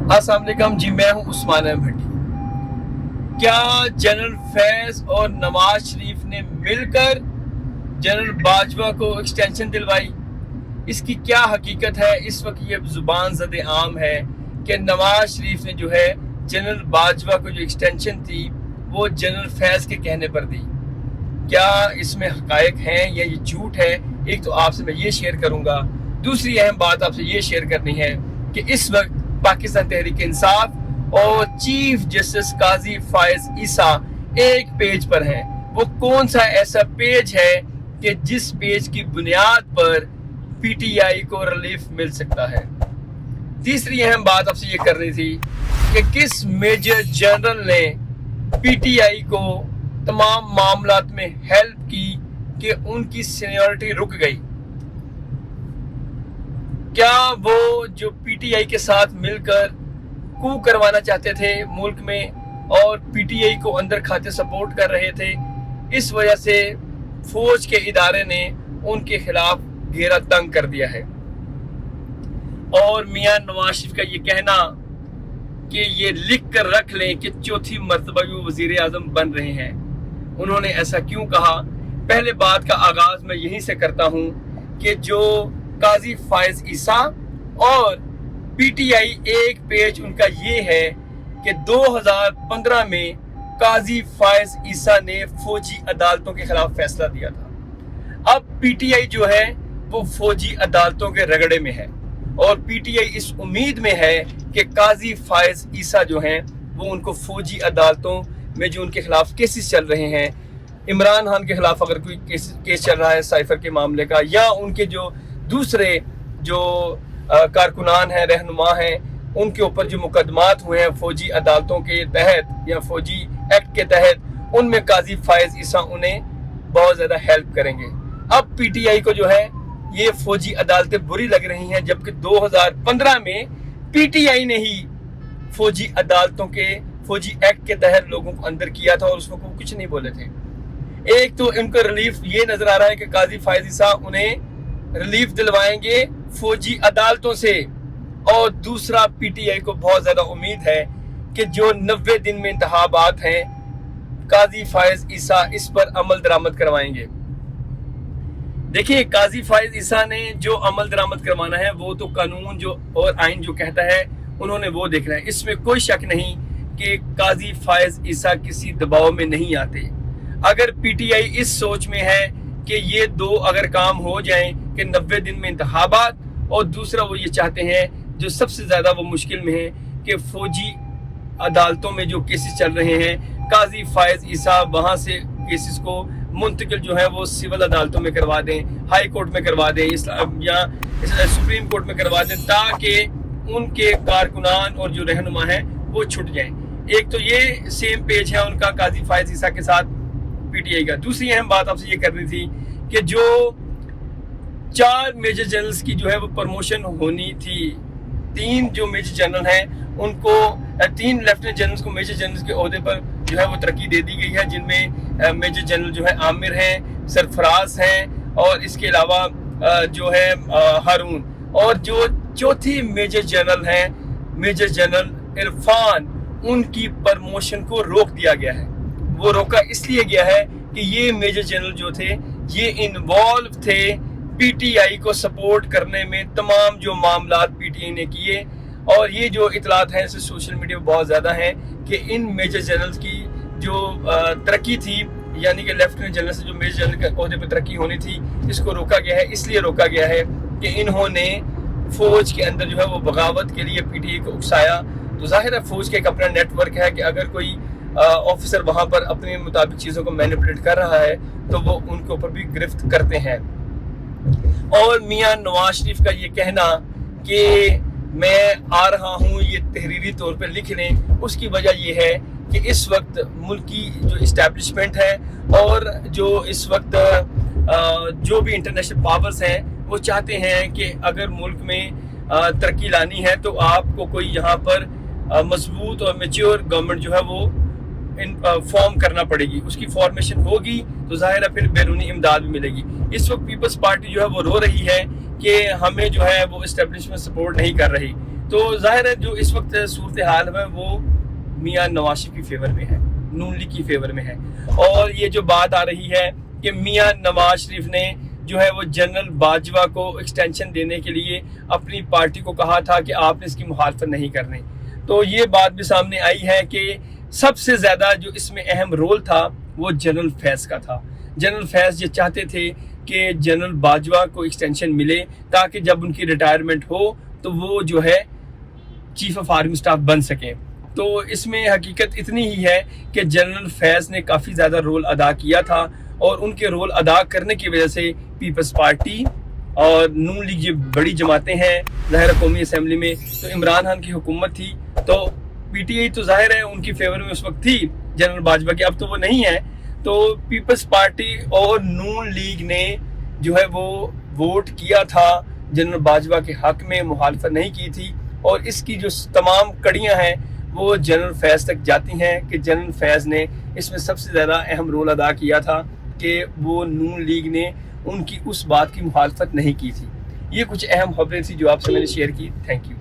अस्सलाम वालेकुम जी, मैं हूं उस्मान अहमद भट्टी। क्या जनरल फैज और नवाज शरीफ ने मिलकर जनरल बाजवा को एक्सटेंशन दिलवाई? इसकी क्या हकीकत है? इस वक्त ये जुबान ज़द आम है कि नवाज शरीफ ने जो है जनरल बाजवा को जो एक्सटेंशन थी वो जनरल फैज के कहने पर दी। क्या इसमें हकायक हैं या ये झूठ है? एक तो आपसे मैं ये शेयर करूंगा। दूसरी अहम बात आपसे ये शेयर करनी है कि इस वक्त पाकिस्तान तहरीक इंसाफ और चीफ जस्टिस काजी फायज ईसा एक पेज पर हैं। वो कौन सा ऐसा पेज है कि जिस पेज की बुनियाद पर पीटीआई को रिलीफ मिल सकता है? तीसरी अहम बात आपसे ये करनी थी कि किस मेजर जनरल ने पीटीआई को तमाम मामलात में हेल्प की कि उनकी सीनियरिटी रुक गई? क्या वो जो पीटीआई के साथ मिलकर कू करवाना चाहते थे मुल्क में और पीटीआई को अंदर खाते सपोर्ट कर रहे थे, इस वजह से फौज के इदारे ने उनके खिलाफ घेरा तंग कर दिया है? और मियां नवाज शरीफ का ये कहना कि ये लिख कर रख लें कि चौथी मर्तबा भी वो वजीर आजम बन रहे हैं, उन्होंने ऐसा क्यों कहा? पहले बात का आगाज मैं यहीं से करता हूं कि जो काजी फायज ईसा और पीटीआई एक पेज उनका ये है कि 2015 में काजी फायज ईसा ने फौजी अदालतों के खिलाफ फैसला दिया था। अब पीटीआई जो है वो फौजी अदालतों के रगड़े में है और पीटीआई इस उम्मीद में है कि काजी फायज ईसा जो हैं वो उनको फौजी अदालतों में जो उनके खिलाफ केसेस चल रहे हैं, इमरान खान के खिलाफ अगर कोई केस चल रहा है साइफर के मामले का, या उनके जो दूसरे जो कारकुनान हैं, रहनुमा हैं, उनके ऊपर जो मुकदमात हुए हैं फौजी अदालतों के तहत या फौजी एक्ट के तहत, उनमें काजी फायज ईसा उन्हें बहुत ज़्यादा हेल्प करेंगे। अब पीटीआई को जो है ये फौजी अदालतें बुरी लग रही हैं, जबकि 2015 में पीटीआई ने ही फौजी अदालतों के फौजी एक्ट के तहत लोगों को अंदर किया था और उसमें वो कुछ नहीं बोले थे। एक तो इनको रिलीफ ये नजर आ रहा है कि काजी फायज ईसा उन्हें रिलीफ दिलवाएंगे फौजी अदालतों से, और दूसरा पीटीआई को बहुत ज्यादा उम्मीद है कि जो 90 दिन में इंतखाबात हैं काजी फायज ईसा इस पर अमल दरामद करवाएंगे। देखिए, काजी फायज ईसा ने जो अमल दरामद करवाना है वो तो कानून जो और आइन जो कहता है उन्होंने वो देखना है। इसमें कोई शक नहीं कि काजी फायज ईसा किसी दबाव में नहीं आते। अगर पीटीआई इस सोच में है कि ये दो अगर काम हो जाएं कि 90 दिन में इंतखाबात, और दूसरा वो ये चाहते हैं जो सबसे ज़्यादा वो मुश्किल में है कि फौजी अदालतों में जो केसेस चल रहे हैं, काजी फायज ईसा वहाँ से केसेस को मुंतकिल जो है वो सिविल अदालतों में करवा दें, हाई कोर्ट में करवा दें या सुप्रीम कोर्ट में करवा दें, ताकि उनके कारकुनान और जो रहनुमा हैं वो छुट जाएं। एक तो ये सेम पेज है उनका काजी फायज ईसा के साथ पीटीआई का। दूसरी अहम बात आपसे ये करनी थी कि जो 4 मेजर जनरल्स की जो है वो प्रमोशन होनी थी, 3 जो मेजर जनरल हैं उनको 3 लेफ्टिनेंट जनरल्स को मेजर जनरल्स के ओहदे पर जो है वो तरक्की दे दी गई है, जिनमें मेजर जनरल जो है आमिर हैं, सरफराज हैं, और इसके अलावा जो है हारून, और जो चौथी मेजर जनरल हैं मेजर जनरल इरफान, उनकी प्रमोशन को रोक दिया गया है। वो रोका इसलिए गया है कि ये मेजर जनरल जो थे ये इन्वॉल्व थे पीटीआई को सपोर्ट करने में, तमाम जो मामलात पीटीआई ने किए, और ये जो इतलात हैं सोशल मीडिया पर बहुत ज़्यादा हैं कि इन मेजर जनरल्स की जो तरक्की थी, यानी कि लेफ्टिनेंट जनरल से जो मेजर जनरल के ओहदे पर तरक्की होनी थी, इसको रोका गया है। इसलिए रोका गया है कि इन्होंने फौज के अंदर जो है वो बगावत के लिए पीटीआई को उकसाया। तो जाहिर है फौज का एक अपना नेटवर्क है कि अगर कोई ऑफिसर वहाँ पर अपने मुताबिक चीज़ों को मैनिपुलेट कर रहा है तो वो उनके ऊपर भी गिरफ्त करते हैं। और मियां नवाज शरीफ का ये कहना कि मैं आ रहा हूँ ये तहरीरी तौर पर लिख लें, उसकी वजह ये है कि इस वक्त मुल्क की जो इस्टेब्लिशमेंट है और जो इस वक्त जो भी इंटरनेशनल पावर्स हैं वो चाहते हैं कि अगर मुल्क में तरक्की लानी है तो आपको कोई यहाँ पर मजबूत और मैच्योर गवर्नमेंट जो है वो फॉर्म करना पड़ेगी। उसकी फॉर्मेशन होगी तो जाहिर है फिर बैरूनी इमदाद भी मिलेगी। इस वक्त पीपल्स पार्टी जो है वो रो रही है कि हमें जो है वो एस्टेब्लिशमेंट सपोर्ट नहीं कर रही। تو ظاہر ہے جو اس وقت صورتحال ہے وہ میاں نواز شریف کی فیور میں ہے، نون لیگ کی فیور میں ہے، اور یہ جو بات آ رہی ہے کہ میاں نواز شریف نے جو ہے وہ جنرل باجوہ کو ایکسٹینشن دینے کے لیے اپنی پارٹی کو کہا تھا کہ آپ نے اس کی مخالفت نہیں کرنی، تو یہ بات بھی سامنے آئی ہے کہ سب سے زیادہ جو اس میں اہم رول تھا وہ جنرل فیض کا تھا۔ جنرل فیض یہ چاہتے تھے کہ جنرل باجوہ کو ایکسٹینشن ملے تاکہ جب ان کی ریٹائرمنٹ ہو تو وہ جو ہے چیف آف آرمی سٹاف بن سکیں۔ تو اس میں حقیقت اتنی ہی ہے کہ جنرل فیض نے کافی زیادہ رول ادا کیا تھا، اور ان کے رول ادا کرنے کی وجہ سے پیپلز پارٹی اور نون لیگ یہ بڑی جماعتیں ہیں ظاہر قومی اسمبلی میں، تو عمران خان کی حکومت تھی، تو پی ٹی آئی تو ظاہر ہے ان کی فیور میں اس وقت تھی جنرل باجوہ کی، اب تو وہ نہیں ہے، تو پیپلز پارٹی اور نون لیگ نے جو ہے وہ ووٹ کیا تھا جنرل باجوہ کے حق میں، مخالفت نہیں کی تھی، اور اس کی جو تمام کڑیاں ہیں وہ جنرل فیض تک جاتی ہیں کہ جنرل فیض نے اس میں سب سے زیادہ اہم رول ادا کیا تھا کہ وہ نون لیگ نے ان کی اس بات کی مخالفت نہیں کی تھی۔ یہ کچھ اہم خبریں تھی جو آپ سے میں نے شیئر کی۔ Thank you.